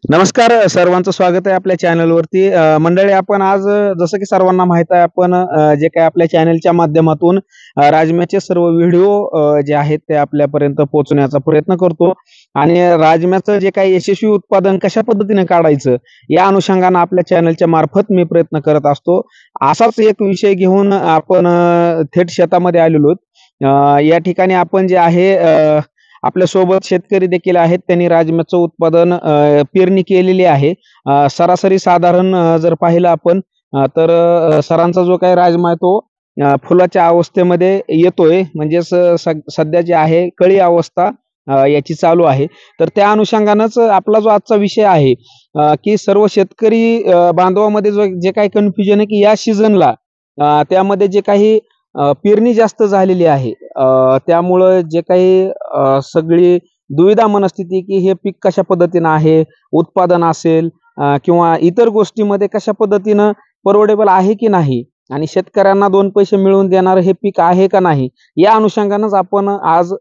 नमस्कार सर्वांचं स्वागत आहे आपल्या चॅनलवरती. मंडळी, आपण आज जसं की सर्वांना माहित आहे, आपण जे काही आपल्या चॅनलच्या माध्यमातून राजम्याचे सर्व व्हिडिओ जे आहेत ते आपल्यापर्यंत पोहोचवण्याचा प्रयत्न करतो आणि राजम्याचं जे काही यशस्वी उत्पादन कशा पद्धतीने काढायचं या अनुषंगानं आपल्या चॅनलच्या मार्फत मी प्रयत्न करत असतो. असाच एक विषय घेऊन आपण थेट शेतामध्ये आलेलो आहोत. या ठिकाणी आपण जे आहे आपल्यासोबत शेतकरी देखील आहेत. त्यांनी राजम्याचं उत्पादन पेरणी केलेली आहे. सरासरी साधारण जर पाहिलं आपण तर सरांचा जो काही राजमा आहे तो फुलाच्या अवस्थेमध्ये येतोय. म्हणजेच सध्या जे आहे कळी अवस्था याची चालू आहे. तर त्या अनुषंगानंच आपला जो आजचा विषय आहे की सर्व शेतकरी बांधवामध्ये जे काही कन्फ्युजन आहे की या सीझनला त्यामध्ये जे काही पेरणी जास्त झालेली आहे. त्यामुळं जे काही सगळी दुविधा मनस्थिती की हे पीक कशा पद्धतीनं आहे, उत्पादन असेल किंवा इतर गोष्टीमध्ये कशा पद्धतीनं परवडेबल आहे की नाही आणि शेतकऱ्यांना 2 पैसे मिळवून देणारं हे पीक आहे का नाही, या अनुषंगानंच आपण आज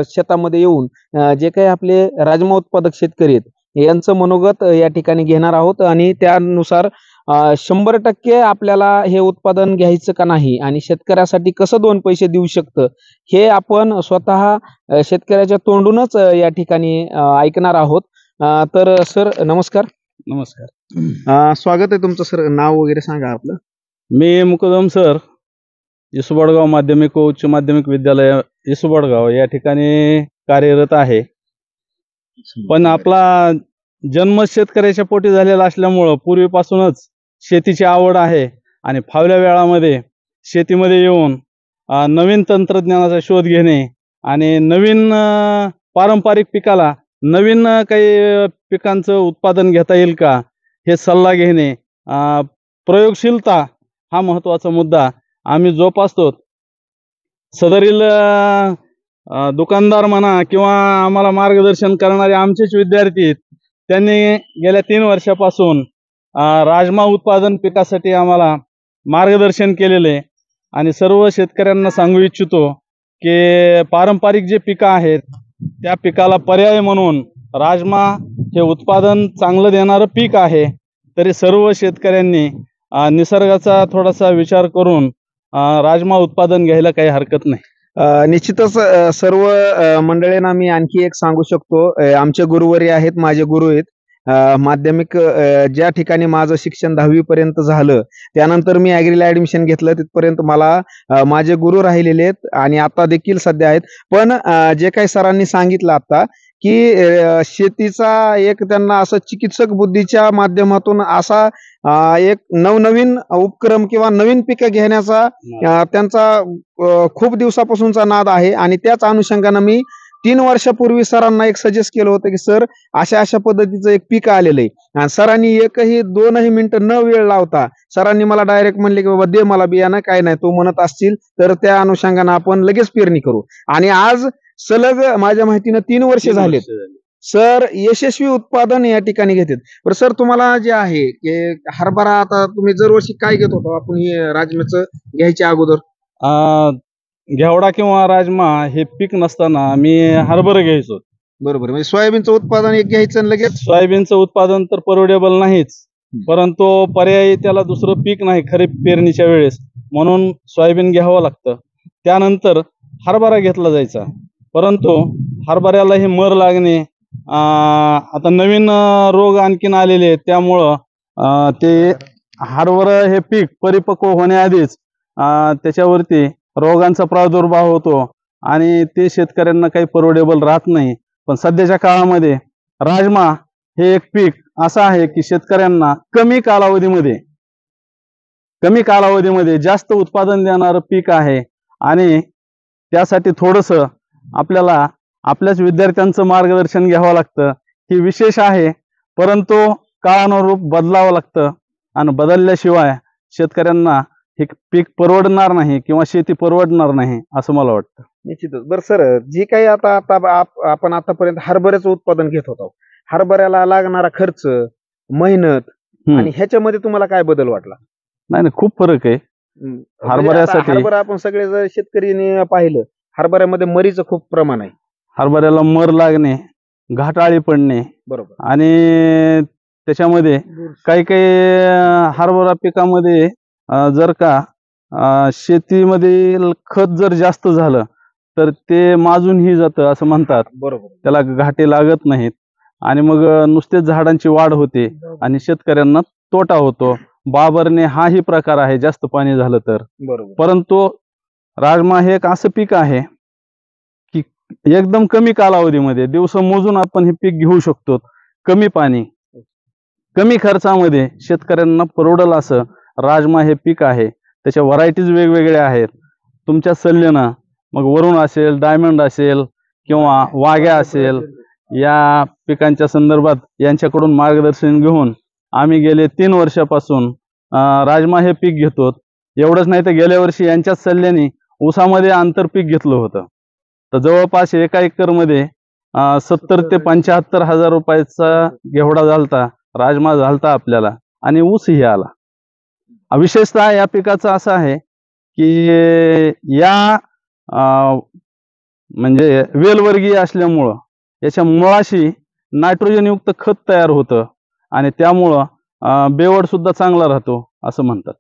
शेतामध्ये येऊन जे काही आपले राजमा उत्पादक शेतकरी आहेत, यांचं मनोगत या ठिकाणी घेणार आहोत आणि त्यानुसार 100% आपल्याला हे उत्पादन घ्यायचं का नाही आणि शेतकऱ्यासाठी कसं 2 पैसे देऊ शकतं, हे आपण स्वतः शेतकऱ्याच्या तोंडूनच या ठिकाणी ऐकणार आहोत. तर सर नमस्कार. नमस्कार. स्वागत आहे तुमचं सर. नाव वगैरे सांगा आपलं. मी मुकदम सर, इसुबडगाव माध्यमिक व उच्च माध्यमिक विद्यालय इसुबडगाव या ठिकाणी कार्यरत आहे. पण आपला जन्म शेतकऱ्याच्या पोटी झालेला असल्यामुळं पूर्वीपासूनच शेतीची आवड आहे आणि फावल्या वेळामध्ये शेतीमध्ये येऊन नवीन तंत्रज्ञानाचा शोध घेणे आणि नवीन पारंपरिक पिकाला नवीन काही पिकांचं उत्पादन घेता येईल का हे सल्ला घेणे, प्रयोगशीलता हा महत्त्वाचा मुद्दा आम्ही जोपासतो. सदरील दुकानदार म्हणा किंवा आम्हाला मार्गदर्शन करणारे आमचेच विद्यार्थी त्यांनी गेल्या 3 वर्षापासून राजमा उत्पादन पिकासाठी आम्हाला मार्गदर्शन केलेले आणि सर्व शेतकऱ्यांना सांगू इच्छितो की पारंपरिक जे पिकं आहेत त्या पिकाला पर्याय म्हणून राजमा हे उत्पादन चांगलं देणारं पीक आहे. तरी सर्व शेतकऱ्यांनी निसर्गाचा थोडासा विचार करून राजमा उत्पादन घ्यायला काही हरकत नाही. निश्चितच सर्व मंडळींना मी आणखी एक सांगू शकतो. आमचे गुरुवर्य आहेत, माझे गुरु आहेत. माध्यमिक ज्या ठिकाणी माझं शिक्षण 10वी पर्यंत झालं, त्यानंतर मी ॲग्रीला ॲडमिशन घेतलं. तिथपर्यंत मला माझे गुरु राहिलेले आहेत आणि आता देखील सध्या आहेत. पण जे काही सरांनी सांगितलं आता की शेतीचा एक त्यांना असं चिकित्सक बुद्धीच्या माध्यमातून असा एक नवनवीन उपक्रम किंवा नवीन पिकं घेण्याचा त्यांचा खूप दिवसापासूनचा नाद आहे आणि त्याच अनुषंगानं मी 3 वर्षापूर्वी सरांना एक सजेस्ट केलं होतं की सर अशा पद्धतीचं एक पीक आलेलं आहे आणि सरांनी एकही 2ही मिनिटं न वेळ लावता सरांनी मला डायरेक्ट म्हणले की बाबा दे मला बियाणं, काय नाही तू म्हणत असतील तर त्या अनुषंगानं आपण लगेच पेरणी करू. आणि आज सलग माझ्या माहितीनं 3 वर्ष झालेत सर यशस्वी उत्पादन या ठिकाणी घेतात. बरं सर, तुम्हाला जे आहे की हरभरा आता तुम्ही दरवर्षी काय घेत होता आपण हे राजम्याचं घ्यायच्या अगोदर? घेवडा किंवा राजमा हे पीक नसताना मी हरभरा घ्यायचो. बरोबर. म्हणजे सोयाबीनचं उत्पादन एक घ्यायचं आणि लगेच सोयाबीनचं उत्पादन तर परवडेबल नाहीच, परंतु पर्यायी त्याला दुसरं पीक नाही खरीप पेरणीच्या वेळेस, म्हणून सोयाबीन घ्यावं लागतं. त्यानंतर हरभरा घेतला जायचा, परंतु हरभऱ्याला हे मर लागणे, आता नवीन रोग आणखीन आलेले आहेत, त्यामुळं ते हरभरा हे पीक परिपक्व होण्याआधीच त्याच्यावरती रोगांचा प्रादुर्भाव होतो आणि ते शेतकऱ्यांना काही परवडेबल राहत नाही. पण सध्याच्या काळामध्ये राजमा हे एक पीक असं आहे की शेतकऱ्यांना कमी कालावधीमध्ये जास्त उत्पादन देणारं पीक आहे आणि त्यासाठी थोडंसं आपल्याला आपल्याच विद्यार्थ्यांचं मार्गदर्शन घ्यावं लागतं. ही विशेष आहे, परंतु काळानुरूप बदलावं लागतं आणि बदलल्याशिवाय शेतकऱ्यांना हे पीक परवडणार नाही किंवा शेती परवडणार नाही असं मला वाटतं. निश्चितच. बरं सर, जी काही आता आपण आतापर्यंत हरभऱ्याचं उत्पादन घेत होतो, हरभऱ्याला लागणारा खर्च, मेहनत आणि ह्याच्यामध्ये तुम्हाला काय बदल वाटला? नाही, खूप फरक आहे. हरभऱ्यासाठी हरभरा आपण सगळे जर शेतकरीने पाहिलं, हरभऱ्यामध्ये मरीचं खूप प्रमाण आहे. हरभऱ्याला मर लागणे, घाटाळी पडणे बरोबर. आणि त्याच्यामध्ये काही हरभरा पिकामध्ये जर का शेतीमध्ये खत जर जास्त झालं तर ते माजूनही जातं असं म्हणतात. बरोबर. त्याला घाटे लागत नाहीत आणि मग नुसतेच झाडांची वाढ होते आणि शेतकऱ्यांना तोटा होतो. बाबरणे हाही प्रकार आहे जास्त पाणी झालं तर. बरोबर. परंतु राजमा हे एक असं पीक आहे की एकदम कमी कालावधीमध्ये दिवस मोजून आपण हे पीक घेऊ शकतो. कमी पाणी कमी खर्चामध्ये शेतकऱ्यांना परवडेल असं राजमा हे पीक आहे. त्याच्या व्हरायटीज वेगवेगळ्या आहेत. तुमच्या सल्ल्यानं मग वरुण असेल, डायमंड असेल किंवा वाघ्या असेल, या पिकांच्या संदर्भात यांच्याकडून मार्गदर्शन घेऊन आम्ही गेले 3 वर्षापासून राजमा हे पीक घेतो. एवढंच नाही तर गेल्या वर्षी यांच्याच सल्ल्याने ऊसामध्ये आंतरपीक घेतलं होतं. तर जवळपास एका एकरमध्ये 70 ते 75 हजार रुपयाचा घेवडा झालता, राजमा झालता आपल्याला आणि ऊसही आला. विशेषतः या पिकाचं असं आहे की या म्हणजे वेलवर्गीय असल्यामुळं याच्या मुळाशी नायट्रोजनयुक्त खत तयार होतं आणि त्यामुळं बेवड सुद्धा चांगला राहतो असं म्हणतात.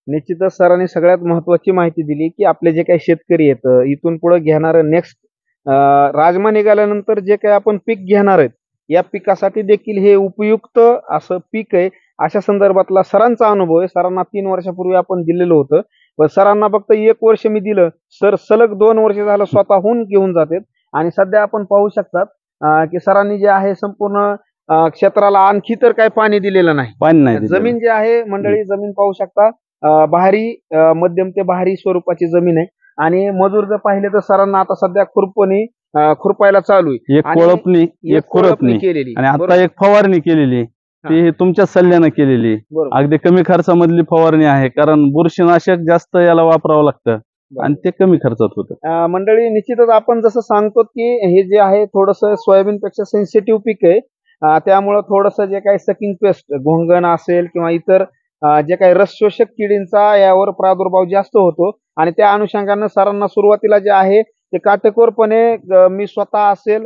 निश्चितच सरांनी सगळ्यात महत्वाची माहिती दिली की आपले जे काही शेतकरी आहेत इथून पुढे घेणारं नेक्स्ट राजमा निघाल्यानंतर जे काही आपण पीक घेणार आहेत या पिकासाठी देखील हे उपयुक्त असं पीक आहे अशा संदर्भातला सरांचा अनुभव आहे. सरांना 3 वर्षापूर्वी आपण दिलेलं होतं, पण सरांना फक्त 1 वर्ष मी दिलं, सर सलग 2 वर्ष झालं स्वतःहून घेऊन जातात आणि सध्या आपण पाहू शकतात की सरांनी जे आहे संपूर्ण क्षेत्राला आणखी तर काही पाणी दिलेलं नाही. पाणी नाही. जमीन जी आहे मंडळी, जमीन पाहू शकता बहारी मध्यम ते बहारी स्वरूपाची जमीन आहे आणि मजूर जर पाहिले तर सरांना आता सध्या खुरपायला चालू आहे. एक कोळपणी, एक खुरपणी केलेली आणि आता एक फवारणी केलेली, ती तुमच्या सल्ल्यानं केलेली. अगदी कमी खर्चामधली फवारणी आहे, कारण बुरशीनाशक जास्त याला वापरावं लागतं आणि ते कमी खर्चात होतं. मंडळी निश्चितच आपण जसं सांगतो की हे जे आहे थोडस सोयाबीन पेक्षा सेन्सिटिव्ह पीक आहे, त्यामुळं थोडस जे काही सकिंग पेस्ट घोंगण असेल किंवा इतर जे काही रस शोषक किडींचा यावर प्रादुर्भाव जास्त होतो आणि त्या अनुषंगानं सरांना सुरुवातीला जे आहे ते काटेकोरपणे मी स्वतः असेल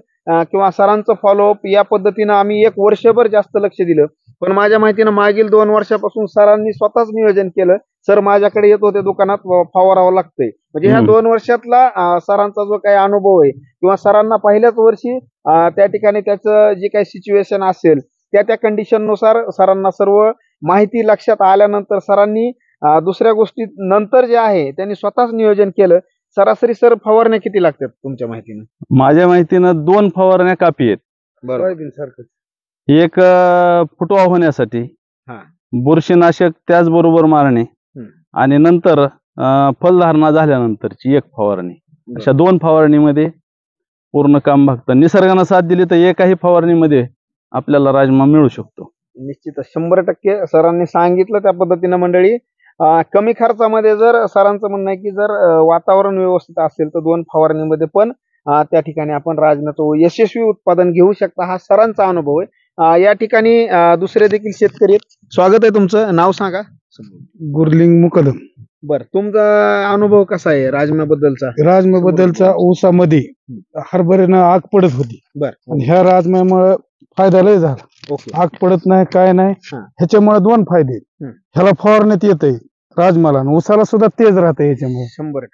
किंवा सरांचं फॉलोअप या पद्धतीनं आम्ही 1 वर्षभर जास्त लक्ष दिलं. पण माझ्या माहितीनं मागील 2 वर्षापासून सरांनी स्वतःच नियोजन केलं. सर माझ्याकडे येत होते दुकानात, फवारावं लागतंय. म्हणजे ह्या 2 वर्षातला सरांचा जो काही अनुभव आहे किंवा सरांना पहिल्याच वर्षी त्या ठिकाणी त्याचं जे काही सिच्युएशन असेल त्या कंडिशन नुसार सरांना सर्व माहिती लक्षात आल्यानंतर सरांनी दुसऱ्या गोष्टी नंतर जे आहे त्यांनी स्वतःच नियोजन केलं. सरासरी सर फवारण्या किती लागतात तुमच्या माहितीनं? माझ्या माहितीनं 2 फवारण्या कापी आहेत. बरोबर. एक फुटवा होण्यासाठी, हा. बुरशीनाशक त्याचबरोबर मारणे आणि नंतर फलधारणा झाल्यानंतरची एक फवारणी. अशा 2 फवारणीमध्ये पूर्ण काम भागतं. निसर्गानं साथ दिली तर एकाही फवारणीमध्ये आपल्याला राजमा मिळू शकतो. निश्चितच 100% सरांनी सांगितलं त्या पद्धतीनं मंडळी. कमी खर्चामध्ये जर सरांचं म्हणणं आहे की जर वातावरण व्यवस्थित असेल तर 2 फवारणीमध्ये पण त्या ठिकाणी आपण राजमाचं यशस्वी उत्पादन घेऊ शकता, हा सरांचा अनुभव आहे. या ठिकाणी दुसरे देखील शेतकरी आहेत. स्वागत आहे तुमचं, नाव सांगा. गुरलिंग मुकदम. बर, तुमचा अनुभव कसा आहे राजम्याबद्दलचा? राजम्याबद्दलचा ऊसामध्ये हरभऱ्यानं आग पडत होती. बर. आणि ह्या राजम्यामुळे फायदा लय झाला. ओके. आग पडत नाही, काय नाही. ह्याच्यामुळे 2 फायदे. ह्याला फवारण्यात येतंय राजमाला आणि ऊसाला सुद्धा तेज राहते याच्यामुळे. 100%.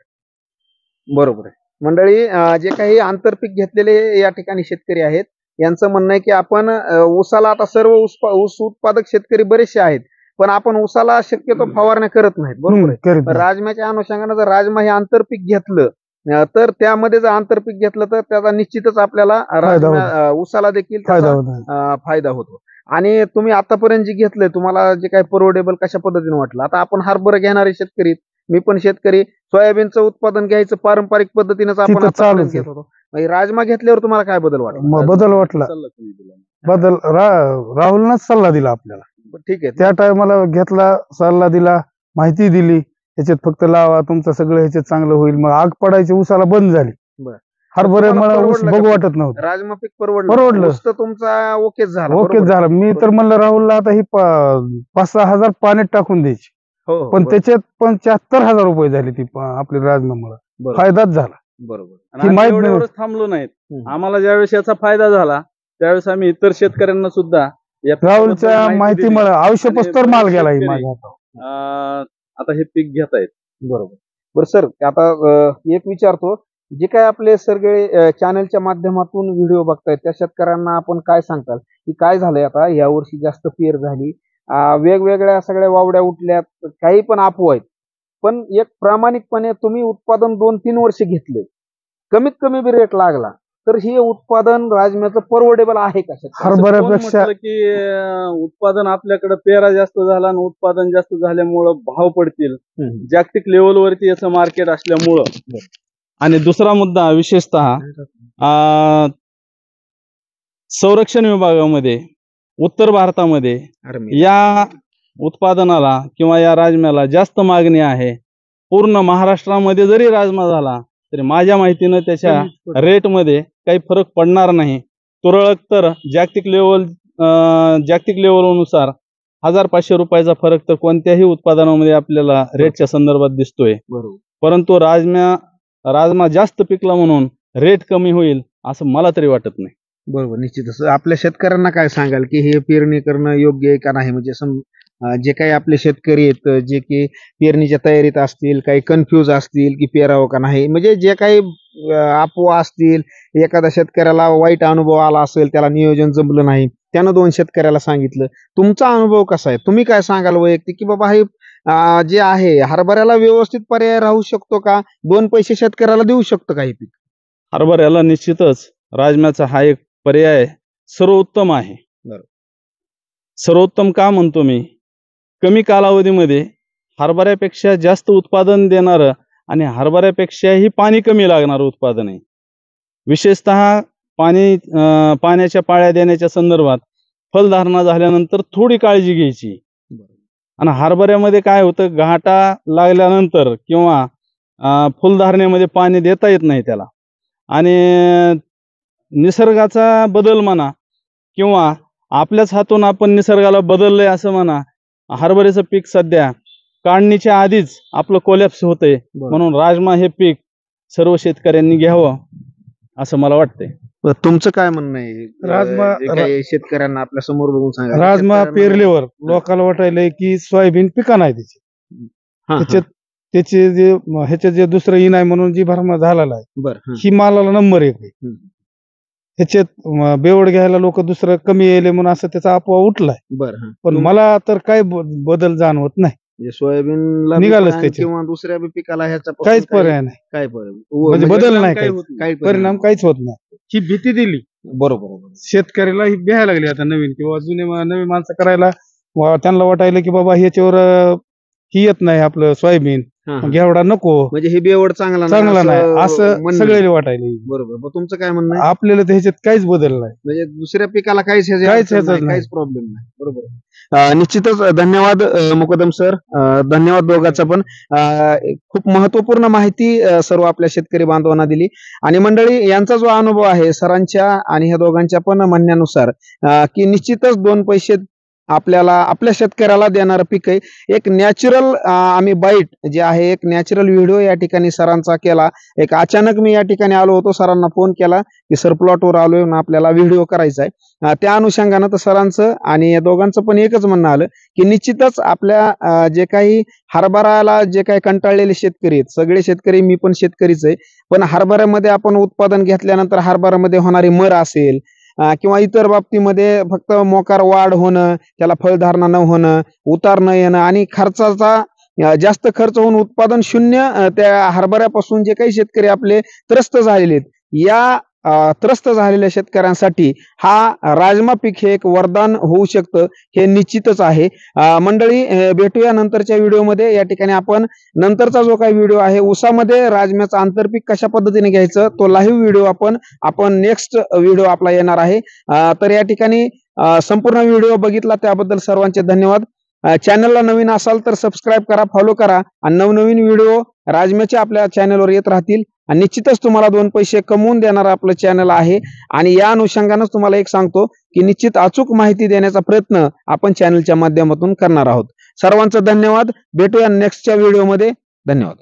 बरोबर आहे. मंडळी जे काही आंतरपीक घेतलेले या ठिकाणी शेतकरी आहेत यांचं म्हणणं आहे की आपण ऊसाला आता सर्व ऊस उत्पादक शेतकरी बरेचसे आहेत, पण आपण ऊसाला शक्यतो फवारण्या करत नाहीत. बरोबर आहे. राजम्याच्या अनुषंगानं जर राजमा हे आंतरपीक घेतलं तर त्यामध्ये जर आंतरपीक घेतलं तर त्याचा निश्चितच आपल्याला ऊसाला देखील फायदा होतो. आणि तुम्ही आतापर्यंत जे घेतलंय म्हणजे जे काही परवडेबल कशा पद्धतीने वाटलं? आता आपण हरभरा घेणारे शेतकरी, मी पण शेतकरी, सोयाबीनचं उत्पादन घ्यायचं पारंपरिक पद्धतीनेच आपण आतापर्यंत घेत होतो. राजमा घेतल्यावर तुम्हाला काय बदल वाटला? बदल वाटला. राहुलनंच सल्ला दिला आपल्याला. ठीक आहे. त्या टायमाला घेतला, सल्ला दिला, माहिती दिली, ह्याच्यात फक्त लावा, तुमचं सगळं ह्याच्यात चांगलं होईल. मग आग पडायची ऊसाला बंद झाली. हरभरे मला ऊस बघू वाटत नव्हतं. राजमा पीक परवडलं. ऊस तर तुमचा ओकेच झाला. ओकेच झाला. मी तर म्हणलं राहुलला आता ही 5-6 हजार पाण्यात टाकून द्यायची, पण त्याच्यात 75,000 रुपये झाले ती आपल्या राजमामुळे. फायदाच झाला. बरोबर. आणि एवढं थांबलो नाहीत. आम्हाला ज्यावेळेस याचा फायदा झाला त्यावेळेस आम्ही इतर शेतकऱ्यांना सुद्धा या राहुलच्या पिकाबद्दल माहिती दिली. मला आवश्यकच आणि माल गेला शेतकरी, माझ्या हातावर. आता हे पीक घेतायत. बरोबर. बरं सर, आता एक विचारतो, जे काय आपले सगळे चॅनलच्या माध्यमातून व्हिडिओ बघतायत त्या शेतकऱ्यांना आपण काय सांगताल की काय झालंय आता या वर्षी जास्त पेर झाली, वेगवेगळ्या सगळ्या वावड्या उठल्यात, काही पण अफवा आहेत, पण एक प्रामाणिकपणे तुम्ही उत्पादन 2-3 वर्ष घेतले, कमीत कमी बी रेट लागला, तर हे उत्पादन राजम्याचं परवडेबल आहे का शेतकऱ्याला? असं कोण हरभऱ्यापेक्षा म्हटलं की उत्पादन आपल्याकडे पेरा जास्त झाला आणि उत्पादन जास्त झाल्यामुळं भाव पडतील. जागतिक लेवलवरती याचं मार्केट असल्यामुळं. आणि दुसरा मुद्दा विशेषतः संरक्षण विभागामध्ये उत्तर भारतामध्ये या उत्पादनाला किंवा या राजम्याला जास्त मागणी आहे. पूर्ण महाराष्ट्रामध्ये जरी राजमा झाला तरी माझ्या माहितीनं त्याच्या रेटमध्ये काही फरक पडणार नाही. तुरळक तर जागतिक लेवलनुसार 1500 रुपयाचा फरक तर कोणत्याही उत्पादनामध्ये आपल्याला रेटच्या संदर्भात दिसतोय. परंतु राजमा जास्त पिकला म्हणून रेट कमी होईल असं मला तरी वाटत नाही. बरोबर, निश्चितच. आपल्या शेतकऱ्यांना काय सांगाल की हे पेरणी करणं योग्य आहे का नाही? म्हणजे जे काही आपले शेतकरी आहेत जे की पेरणीच्या तयारीत असतील, काही कन्फ्यूज असतील की पेरावं का नाही, म्हणजे जे काही अफवा असतील, एखाद्या शेतकऱ्याला वाईट अनुभव आला असेल, त्याला नियोजन जमलं नाही, त्यानं 2 शेतकऱ्याला सांगितलं, तुमचा अनुभव कसा आहे? तुम्ही काय सांगाल वैयक्तिक की बाबा हे जे आहे हरभऱ्याला व्यवस्थित पर्याय राहू शकतो का? 2 पैसे शेतकऱ्याला देऊ शकतो का हे पीक? हरभऱ्याला निश्चितच राजम्याचा हा एक पर्याय सर्वोत्तम आहे. सर्वोत्तम का म्हणतो मी? कमी कालावधीमध्ये हरभऱ्यापेक्षा जास्त उत्पादन देणारं आणि हरभऱ्यापेक्षाही पाणी कमी लागणारं उत्पादन आहे. विशेषतः पाण्याच्या पाळ्या देण्याच्या संदर्भात फलधारणा झाल्यानंतर थोडी काळजी घ्यायची. आणि हरभऱ्यामध्ये काय होतं, घाटा लागल्यानंतर किंवा फुलधारणेमध्ये पाणी देता येत नाही त्याला. आणि निसर्गाचा बदल म्हणा किंवा आपल्याच हातून आपण निसर्गाला बदललंय असं म्हणा, हरभऱ्याचं पीक सध्या काढणीच्या आधीच आपलं कोलॅप्स होतंय. म्हणून राजमा हे पीक सर्व शेतकऱ्यांनी घ्यावं असं मला वाटतंय. तुमचं काय म्हणणं आहे? राजमा जे काही शेतकऱ्यांना आपल्या समोर बघून सांगा. राजमा पेरल्यावर लोकांना वाटायलंय की सोयाबीन पिका नाही त्याचे जे ह्याचे जे दुसरं इन आहे म्हणून जी भरमा झालेला आहे ही मालाला नंबर 1 आहे. ह्याच्यात बेवड घ्यायला लोक दुसरं कमी येले म्हणून असं त्याचा अफवा उठलाय. पण मला तर काय बदल जाणवत नाही. सोयाबीनला निघालच त्याच्यात. किंवा दुसऱ्या बी पिकाला ह्याचा काहीच पर्याय नाही, काय म्हणजे बदल नाही, काही परिणाम काहीच होत नाही. ही भीती दिली बरोबर शेतकऱ्याला, ही भ्यायला लागली आता नवीन किंवा नवी माणसं करायला. त्यांना वाटायला की बाबा ह्याच्यावर ही येत नाही आपलं सोयाबीन, घेवडा नको, म्हणजे हे बेवड चांगला नाही असं सगळ्याला वाटायला. बरोबर. तुमचं काय म्हणणं आहे? आपल्याला तर ह्याच्यात काहीच बदल नाही, म्हणजे दुसऱ्या पिकाला काहीच प्रॉब्लेम नाही. बरोबर. निश्चितच धन्यवाद मुकदम सर, धन्यवाद दोघांचा पण. खूप महत्वपूर्ण माहिती सर्व आपल्या शेतकरी बांधवांना दिली. आणि मंडळी, यांचा जो अनुभव आहे सरांच्या आणि ह्या दोघांच्या पण म्हणण्यानुसार की निश्चितच 2 पैसे आपल्या शेतकऱ्याला देणारं पीक आहे. एक नॅचरल आम्ही बाईट जे आहे, एक नॅचरल व्हिडिओ या ठिकाणी सरांचा केला. एक अचानक मी या ठिकाणी आलो होतो, सरांना फोन केला की सर प्लॉटवर आलोय आणि आपल्याला व्हिडिओ करायचा आहे. त्या अनुषंगानं तर सरांचं आणि या दोघांचं पण एकच म्हणणं आलं की निश्चितच आपल्या जे काही हरभऱ्याला जे काही कंटाळलेले शेतकरी आहेत, सगळे शेतकरी, मी पण शेतकरीच आहे, पण हरभऱ्यामध्ये आपण उत्पादन घेतल्यानंतर हरभऱ्यामध्ये होणारी मर असेल किंवा इतर बाबतीमध्ये फक्त मोकार वाढ होणं, त्याला फळधारणा न होणं, उतार न येणं आणि खर्चाचा जास्त खर्च होऊन उत्पादन शून्य, त्या हरभऱ्यापासून जे काही शेतकरी आपले त्रस्त झालेले आहेत, या त्रस्त झालेल्या शेतकऱ्यांसाठी हा राजमा पीक हे एक वरदान होऊ शकतं, हे निश्चितच आहे. मंडळी, भेटूया नंतरच्या व्हिडिओमध्ये. या ठिकाणी आपण नंतरचा जो काही व्हिडिओ आहे, ऊसामध्ये राजम्याचं आंतरपीक कशा पद्धतीने घ्यायचं, तो लाईव्ह व्हिडिओ आपण नेक्स्ट व्हिडिओ आपला येणार आहे. तर या ठिकाणी संपूर्ण व्हिडिओ बघितला त्याबद्दल सर्वांचे धन्यवाद. चॅनलला नवीन असाल तर सबस्क्राईब करा, फॉलो करा आणि नवनवीन व्हिडिओ राजम्याचे आपल्या चॅनलवर येत राहतील. आणि निश्चितच तुम्हाला 2 पैसे कमवून देणारं आपलं चॅनल आहे. आणि या अनुषंगानेच तुम्हाला एक सांगतो की निश्चित अचूक माहिती देण्याचा प्रयत्न आपण चॅनलच्या माध्यमातून करणार आहोत. सर्वांचं धन्यवाद. भेटूया नेक्स्टच्या व्हिडिओमध्ये. धन्यवाद.